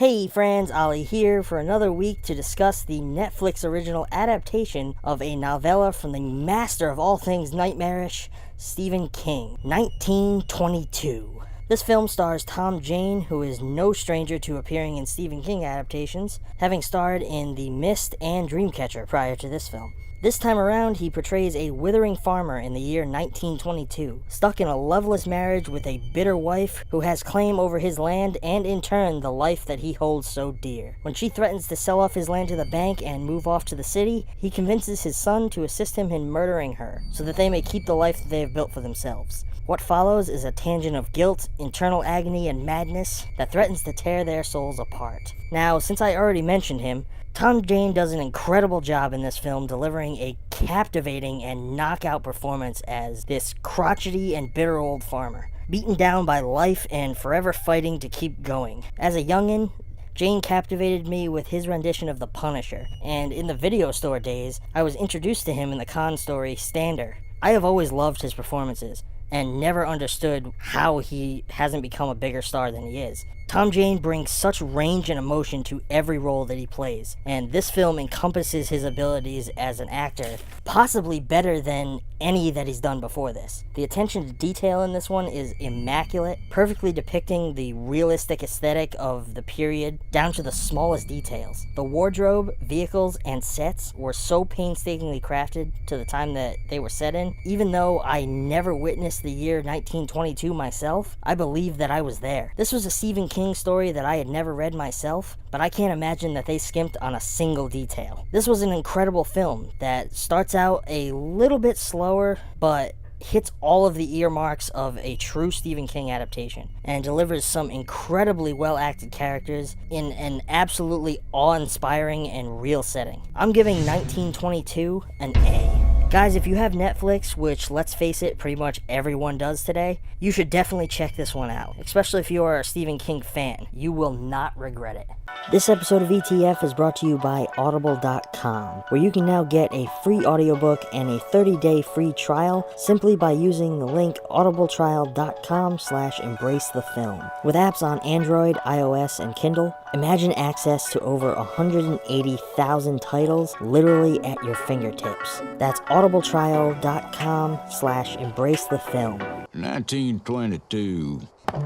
Hey friends, Ollie here for another week to discuss the Netflix original adaptation of a novella from the master of all things nightmarish, Stephen King, 1922. This film stars Tom Jane, who is no stranger to appearing in Stephen King adaptations, having starred in The Mist and Dreamcatcher prior to this film. This time around, he portrays a withering farmer in the year 1922, stuck in a loveless marriage with a bitter wife who has claim over his land and in turn the life that he holds so dear. When she threatens to sell off his land to the bank and move off to the city, he convinces his son to assist him in murdering her so that they may keep the life that they have built for themselves. What follows is a tangent of guilt, internal agony, and madness that threatens to tear their souls apart. Now, since I already mentioned him, Tom Jane does an incredible job in this film, delivering a captivating and knockout performance as this crotchety and bitter old farmer, beaten down by life and forever fighting to keep going. As a youngin', Jane captivated me with his rendition of The Punisher, and in the video store days, I was introduced to him in the Khan story Stander. I have always loved his performances, and never understood how he hasn't become a bigger star than he is. Tom Jane brings such range and emotion to every role that he plays, and this film encompasses his abilities as an actor, possibly better than any that he's done before this. The attention to detail in this one is immaculate, perfectly depicting the realistic aesthetic of the period down to the smallest details. The wardrobe, vehicles, and sets were so painstakingly crafted to the time that they were set in. Even though I never witnessed the year 1922 myself, I believe that I was there. This was a Stephen King story that I had never read myself, but I can't imagine that they skimped on a single detail. This was an incredible film that starts out a little bit slower, but hits all of the earmarks of a true Stephen King adaptation and delivers some incredibly well-acted characters in an absolutely awe-inspiring and real setting. I'm giving 1922 an A. Guys, if you have Netflix, which, let's face it, pretty much everyone does today, you should definitely check this one out, especially if you are a Stephen King fan. You will not regret it. This episode of ETF is brought to you by Audible.com, where you can now get a free audiobook and a 30-day free trial simply by using the link audibletrial.com/embracethefilm. With apps on Android, iOS, and Kindle, imagine access to over 180,000 titles literally at your fingertips. That's audibletrial.com/embracethefilm. 1922. A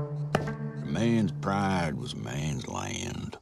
man's pride was a man's land.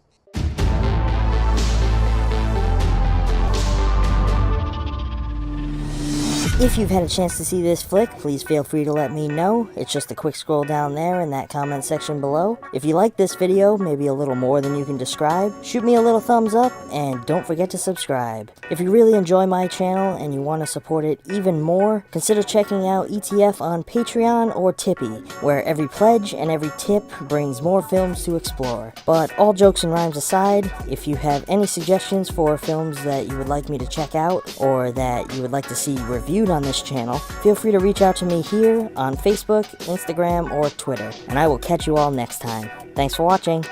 If you've had a chance to see this flick, please feel free to let me know. It's just a quick scroll down there in that comment section below. If you like this video, maybe a little more than you can describe, shoot me a little thumbs up, and don't forget to subscribe. If you really enjoy my channel and you want to support it even more, consider checking out ETF on Patreon or Tippy, where every pledge and every tip brings more films to explore. But all jokes and rhymes aside, if you have any suggestions for films that you would like me to check out, or that you would like to see reviewed on this channel, feel free to reach out to me here on Facebook, Instagram, or Twitter, and I will catch you all next time. Thanks for watching.